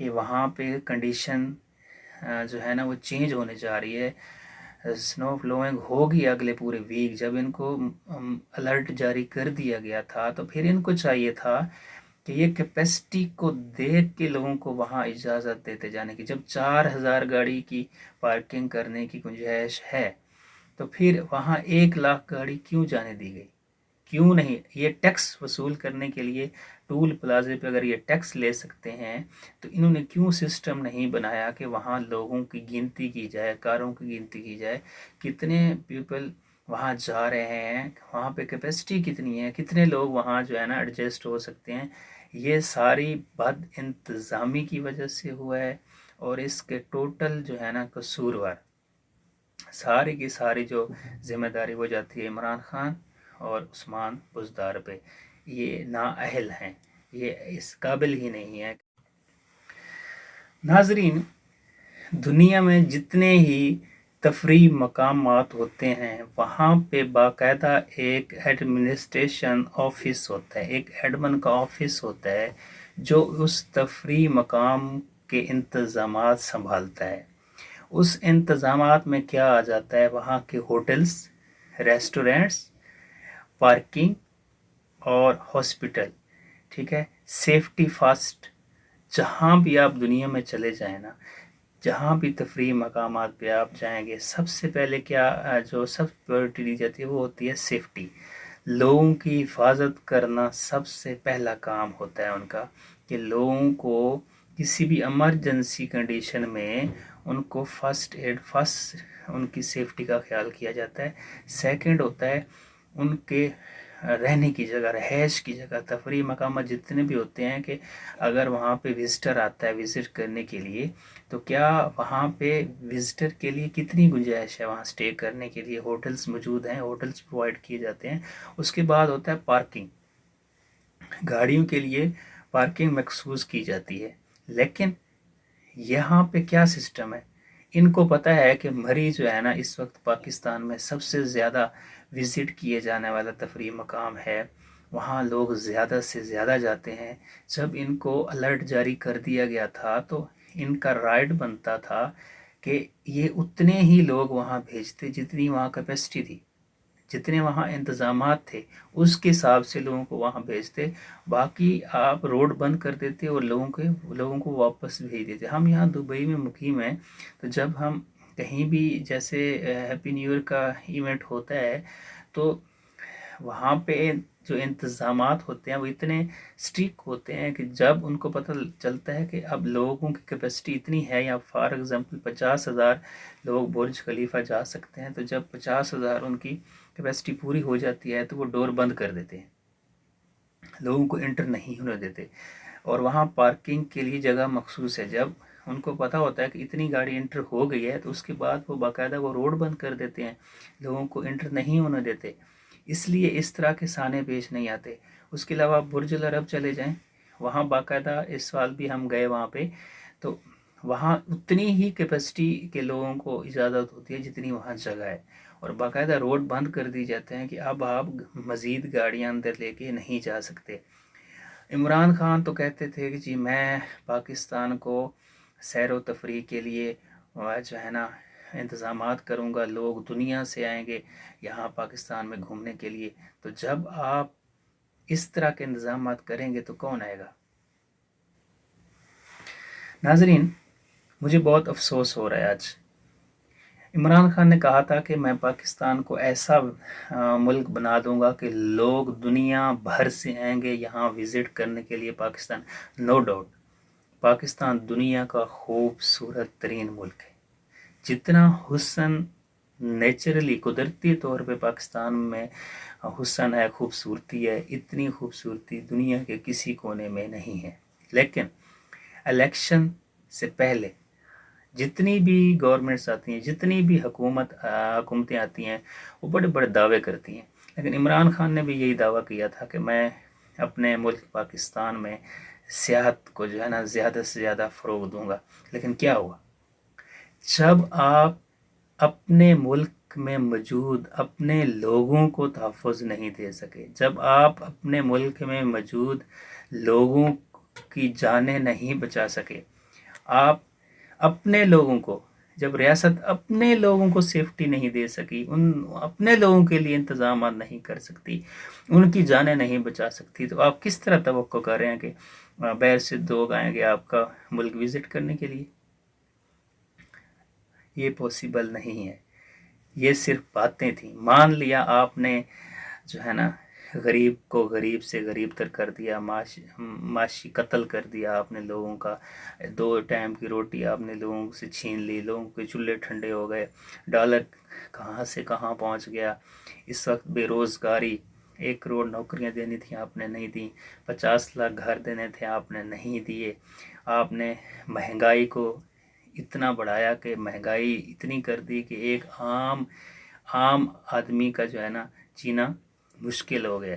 کہ وہاں پہ کنڈیشن جو ہے نا وہ چینج ہونے جا رہی ہے. سنو فلوئنگ ہوگی اگلے پورے ویک. جب ان کو الرٹ جاری کر دیا گیا تھا تو پھر ان کو چاہیے تھا کہ یہ کیپیسٹی کو دیکھ کے لوگوں کو وہاں اجازت دیتے جانے کی. جب 4000 گاڑی کی پارکنگ کرنے کی گنجائش ہے تو پھر وہاں 1,00,000 گاڑی کیوں جانے دی گئی؟ کیوں نہیں؟ یہ ٹیکس وصول کرنے کے لیے ٹول پلازے پہ اگر یہ ٹیکس لے سکتے ہیں تو انہوں نے کیوں سسٹم نہیں بنایا کہ وہاں لوگوں کی گنتی کی جائے, کاروں کی گنتی کی جائے, کتنے پیپل وہاں جا رہے ہیں, وہاں پہ کیپیسٹی کتنی ہے, کتنے لوگ وہاں جو ہے نا ایڈجسٹ ہو سکتے ہیں. یہ ساری بد انتظامی کی وجہ سے ہوا ہے اور اس کے ٹوٹل جو ہے نا قصوروار ساری کی ساری جو ذمہ داری ہو جاتی ہے عمران خان اور عثمان بزدار پہ. یہ نااہل ہیں, یہ اس قابل ہی نہیں ہے. ناظرین, دنیا میں جتنے ہی تفریح مقامات ہوتے ہیں وہاں پہ باقاعدہ ایک ایڈمنسٹریشن آفس ہوتا ہے, ایک ایڈمن کا آفس ہوتا ہے جو اس تفریح مقام کے انتظامات سنبھالتا ہے. اس انتظامات میں کیا آ جاتا ہے؟ وہاں کے ہوٹلز, ریسٹورنٹس, پارکنگ اور ہاسپٹل. ٹھیک ہے, سیفٹی فرسٹ. جہاں بھی آپ دنیا میں چلے جائیں نا, جہاں بھی تفریح مقامات پہ آپ جائیں گے, سب سے پہلے کیا جو سب پریورٹی دی جاتی ہے وہ ہوتی ہے سیفٹی. لوگوں کی حفاظت کرنا سب سے پہلا کام ہوتا ہے ان کا, کہ لوگوں کو کسی بھی ایمرجنسی کنڈیشن میں ان کو فرسٹ ان کی سیفٹی کا خیال کیا جاتا ہے. سیکنڈ ہوتا ہے ان کے رہنے کی جگہ, رہائش کی جگہ. تفریح مقامات جتنے بھی ہوتے ہیں کہ اگر وہاں پہ وزٹر آتا ہے وزٹ کرنے کے لیے تو کیا وہاں پہ وزٹر کے لیے کتنی گنجائش ہے وہاں سٹے کرنے کے لیے؟ ہوٹلز موجود ہیں, ہوٹلز پرووائڈ کیے جاتے ہیں. اس کے بعد ہوتا ہے پارکنگ. گاڑیوں کے لیے پارکنگ مخصوص کی جاتی ہے. لیکن یہاں پہ کیا سسٹم ہے؟ ان کو پتہ ہے کہ مری جو ہے نا اس وقت پاکستان میں سب سے زیادہ وزٹ کیے جانے والا تفریح مقام ہے, وہاں لوگ زیادہ سے زیادہ جاتے ہیں. جب ان کو الرٹ جاری کر دیا گیا تھا تو ان کا رائٹ بنتا تھا کہ یہ اتنے ہی لوگ وہاں بھیجتے جتنی وہاں کیپیسٹی تھی, جتنے وہاں انتظامات تھے اس کے حساب سے لوگوں کو وہاں بھیجتے. باقی آپ روڈ بند کر دیتے اور لوگوں کو واپس بھیج دیتے. ہم یہاں دبئی میں مقیم ہیں, تو جب ہم کہیں بھی جیسے ہیپی نیو ایئر کا ایونٹ ہوتا ہے تو وہاں پہ جو انتظامات ہوتے ہیں وہ اتنے سٹرک ہوتے ہیں کہ جب ان کو پتہ چلتا ہے کہ اب لوگوں کی کیپیسٹی اتنی ہے, یا فار ایگزامپل 50,000 لوگ برج خلیفہ جا سکتے ہیں, تو جب 50,000 ان کی کیپیسٹی پوری ہو جاتی ہے تو وہ ڈور بند کر دیتے ہیں, لوگوں کو انٹر نہیں ہونے دیتے. اور وہاں پارکنگ کے لیے جگہ مخصوص ہے. جب ان کو پتہ ہوتا ہے کہ اتنی گاڑی انٹر ہو گئی ہے تو اس کے بعد وہ باقاعدہ وہ روڈ بند کر دیتے ہیں, لوگوں کو انٹر نہیں ہونے دیتے. اس لیے اس طرح کے سانے پیش نہیں آتے. اس کے علاوہ برج العرب چلے جائیں, وہاں باقاعدہ اس سال بھی ہم گئے وہاں پہ, تو وہاں اتنی ہی کیپیسٹی کے لوگوں کو اجازت ہوتی ہے جتنی وہاں جگہ ہے, اور باقاعدہ روڈ بند کر دی جاتے ہیں کہ اب آپ مزید گاڑیاں اندر لے کے نہیں جا سکتے. عمران خان تو کہتے تھے کہ جی میں پاکستان کو سیر و تفریح کے لیے جو ہے نا انتظامات کروں گا, لوگ دنیا سے آئیں گے یہاں پاکستان میں گھومنے کے لیے. تو جب آپ اس طرح کے انتظامات کریں گے تو کون آئے گا؟ ناظرین, مجھے بہت افسوس ہو رہا ہے آج. عمران خان نے کہا تھا کہ میں پاکستان کو ایسا ملک بنا دوں گا کہ لوگ دنیا بھر سے آئیں گے یہاں وزٹ کرنے کے لیے پاکستان. نو ڈاؤٹ پاکستان دنیا کا خوبصورت ترین ملک ہے. جتنا حسن نیچرلی قدرتی طور پہ پاکستان میں حسن ہے, خوبصورتی ہے, اتنی خوبصورتی دنیا کے کسی کونے میں نہیں ہے. لیکن الیکشن سے پہلے جتنی بھی گورنمنٹس آتی ہیں, جتنی بھی حکومتیں آتی ہیں, وہ بڑے بڑے دعوے کرتی ہیں. لیکن عمران خان نے بھی یہی دعویٰ کیا تھا کہ میں اپنے ملک پاکستان میں سیاحت کو جو ہے نا زیادہ سے زیادہ فروغ دوں گا. لیکن کیا ہوا؟ جب آپ اپنے ملک میں موجود اپنے لوگوں کو تحفظ نہیں دے سکے, جب آپ اپنے ملک میں موجود لوگوں کی جانیں نہیں بچا سکے, آپ اپنے لوگوں کو، جب ریاست اپنے لوگوں کو سیفٹی نہیں دے سکی، اپنے لوگوں کے لیے انتظامات نہیں کر سکتی، ان کی جانیں نہیں بچا سکتی، تو آپ کس طرح توقع کر رہے ہیں کہ باہر سے لوگ آئیں گے آپ کا ملک وزٹ کرنے کے لیے؟ یہ پاسبل نہیں ہے، یہ صرف باتیں تھیں۔ مان لیا آپ نے جو ہے نا غریب کو غریب سے غریب تر کر دیا، معاشی قتل کر دیا آپ نے لوگوں کا، 2 ٹائم کی روٹی آپ نے لوگوں سے چھین لی، لوگوں کے چولہے ٹھنڈے ہو گئے، ڈالر کہاں سے کہاں پہنچ گیا، اس وقت بے روزگاری، 1 کروڑ نوکریاں دینی تھیں آپ نے نہیں دیں، 50 لاکھ گھر دینے تھے آپ نے نہیں دیے، آپ نے مہنگائی کو اتنا بڑھایا کہ مہنگائی اتنی کر دی کہ ایک عام آدمی کا جو ہے نا جینا مشکل ہو گیا۔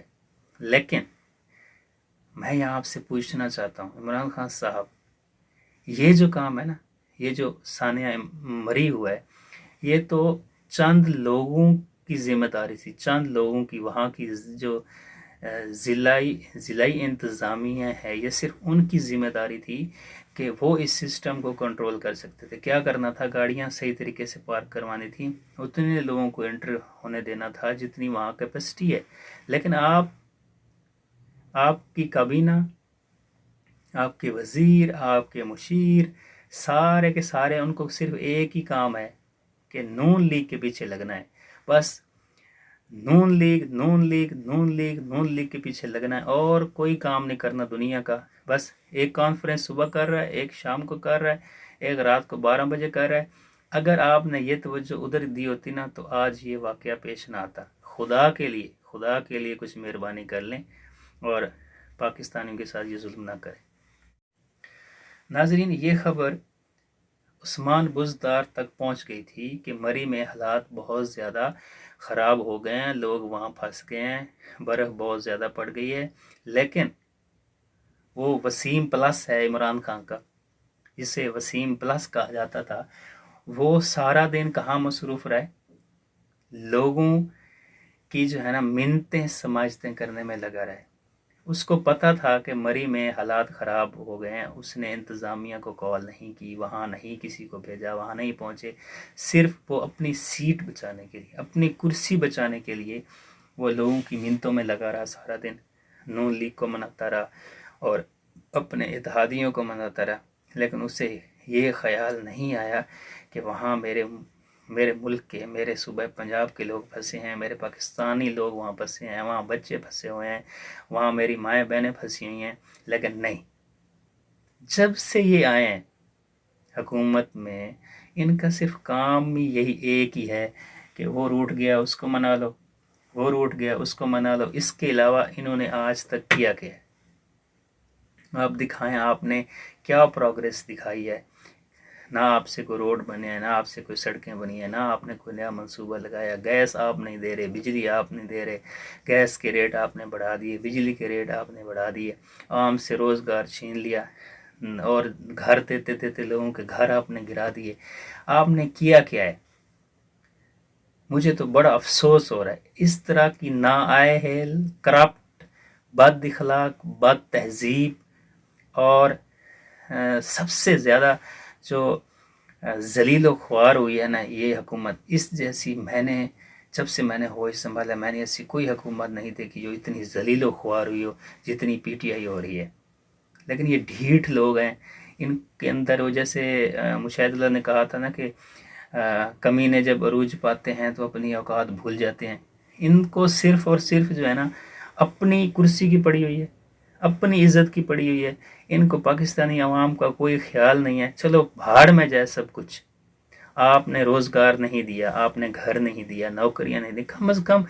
لیکن میں یہاں آپ سے پوچھنا چاہتا ہوں عمران خان صاحب، یہ جو کام ہے نا، یہ جو سانحہ مری ہوا ہے، یہ تو چند لوگوں کی ذمہ داری تھی، چند لوگوں کی، وہاں کی جو ضلعی انتظامیہ ہے، یہ صرف ان کی ذمہ داری تھی کہ وہ اس سسٹم کو کنٹرول کر سکتے تھے۔ کیا کرنا تھا؟ گاڑیاں صحیح طریقے سے پارک کروانی تھی، اتنے لوگوں کو انٹر ہونے دینا تھا جتنی وہاں کیپیسٹی ہے۔ لیکن آپ کی کابینہ، آپ کے وزیر، آپ کے مشیر، سارے کے سارے، ان کو صرف ایک ہی کام ہے کہ نون لیگ کے پیچھے لگنا ہے، بس نون لیگ کے پیچھے لگنا ہے، اور کوئی کام نہیں کرنا دنیا کا۔ بس ایک کانفرنس صبح کر رہا ہے، ایک شام کو کر رہا ہے، ایک رات کو 12 بجے کر رہا ہے۔ اگر آپ نے یہ توجہ ادھر دی ہوتی نا تو آج یہ واقعہ پیش نہ آتا۔ خدا کے لیے کچھ مہربانی کر لیں اور پاکستانیوں کے ساتھ یہ ظلم نہ کریں۔ ناظرین، یہ خبر عثمان بزدار تک پہنچ گئی تھی کہ مری میں حالات بہت زیادہ خراب ہو گئے ہیں، لوگ وہاں پھنس گئے ہیں، برف بہت زیادہ پڑ گئی ہے۔ لیکن وہ وسیم پلس ہے عمران خان کا، جسے وسیم پلس کہا جاتا تھا، وہ سارا دن کہاں مصروف رہے؟ لوگوں کی جو ہے نا منتیں سماجتیں کرنے میں لگا رہے۔ اس کو پتا تھا کہ مری میں حالات خراب ہو گئے ہیں، اس نے انتظامیہ کو کال نہیں کی، وہاں نہیں کسی کو بھیجا، وہاں نہیں پہنچے، صرف وہ اپنی سیٹ بچانے کے لیے، اپنی کرسی بچانے کے لیے وہ لوگوں کی منتوں میں لگا رہا سارا دن، نون لیگ کو مناتا رہا اور اپنے اتحادیوں کو مناتا رہا۔ لیکن اسے یہ خیال نہیں آیا کہ وہاں میرے ملک کے، میرے صوبہ پنجاب کے لوگ پھنسے ہیں، میرے پاکستانی لوگ وہاں پھنسے ہیں، وہاں بچے پھنسے ہوئے ہیں، وہاں میری مائیں بہنیں پھنسی ہوئی ہیں۔ لیکن نہیں، جب سے یہ آئے ہیں حکومت میں، ان کا صرف کام ہی یہی ایک ہی ہے کہ وہ روٹ گیا اس کو منا لو، وہ روٹ گیا اس کو منا لو۔ اس کے علاوہ انہوں نے آج تک کیا کیا ہے؟ آپ دکھائیں، آپ نے کیا پروگریس دکھائی ہے؟ نہ آپ سے کوئی روڈ بنے ہیں، نہ آپ سے کوئی سڑکیں بنی ہیں، نہ آپ نے کوئی نیا منصوبہ لگایا۔ گیس آپ نہیں دے رہے، بجلی آپ نہیں دے رہے، گیس کے ریٹ آپ نے بڑھا دیے، بجلی کے ریٹ آپ نے بڑھا دیے، عوام سے روزگار چھین لیا، اور گھر دیتے لوگوں کے گھر آپ نے گرا دیے۔ آپ نے کیا کیا ہے؟ مجھے تو بڑا افسوس ہو رہا ہے، اس طرح کی نااہل، کرپٹ، بد اخلاق، بد تہذیب، اور سب سے زیادہ جو ذلیل و خوار ہوئی ہے نا یہ حکومت، اس جیسی جب سے میں نے ہوش سنبھالا، میں نے ایسی کوئی حکومت نہیں دیکھی جو اتنی ذلیل و خوار ہوئی ہو جتنی پی ٹی آئی ہو رہی ہے۔ لیکن یہ ڈھیٹ لوگ ہیں، ان کے اندر وہ جیسے مشاہد اللہ نے کہا تھا نا کہ کمینے جب عروج پاتے ہیں تو اپنی اوقات بھول جاتے ہیں۔ ان کو صرف اور صرف جو ہے نا اپنی کرسی کی پڑی ہوئی ہے، اپنی عزت کی پڑی ہوئی ہے، ان کو پاکستانی عوام کا کوئی خیال نہیں ہے۔ چلو بھاڑ میں جائے سب کچھ، آپ نے روزگار نہیں دیا، آپ نے گھر نہیں دیا، نوکریاں نہیں دی، کم از کم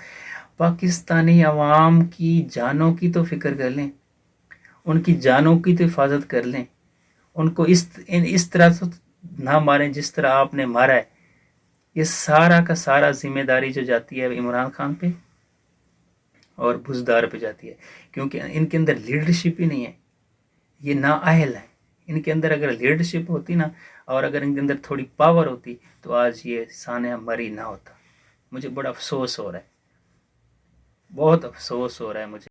پاکستانی عوام کی جانوں کی تو فکر کر لیں، ان کی جانوں کی تو حفاظت کر لیں، ان کو اس طرح تو نہ ماریں جس طرح آپ نے مارا ہے۔ یہ سارا کا سارا ذمہ داری جو جاتی ہے عمران خان پہ اور بزدار پہ جاتی ہے، کیونکہ ان کے اندر لیڈرشپ ہی نہیں ہے، یہ نااہل ہیں۔ ان کے اندر اگر لیڈرشپ ہوتی نا، اور اگر ان کے اندر تھوڑی پاور ہوتی تو آج یہ سانحہ مری نہ ہوتا۔ مجھے بڑا افسوس ہو رہا ہے، بہت افسوس ہو رہا ہے مجھے۔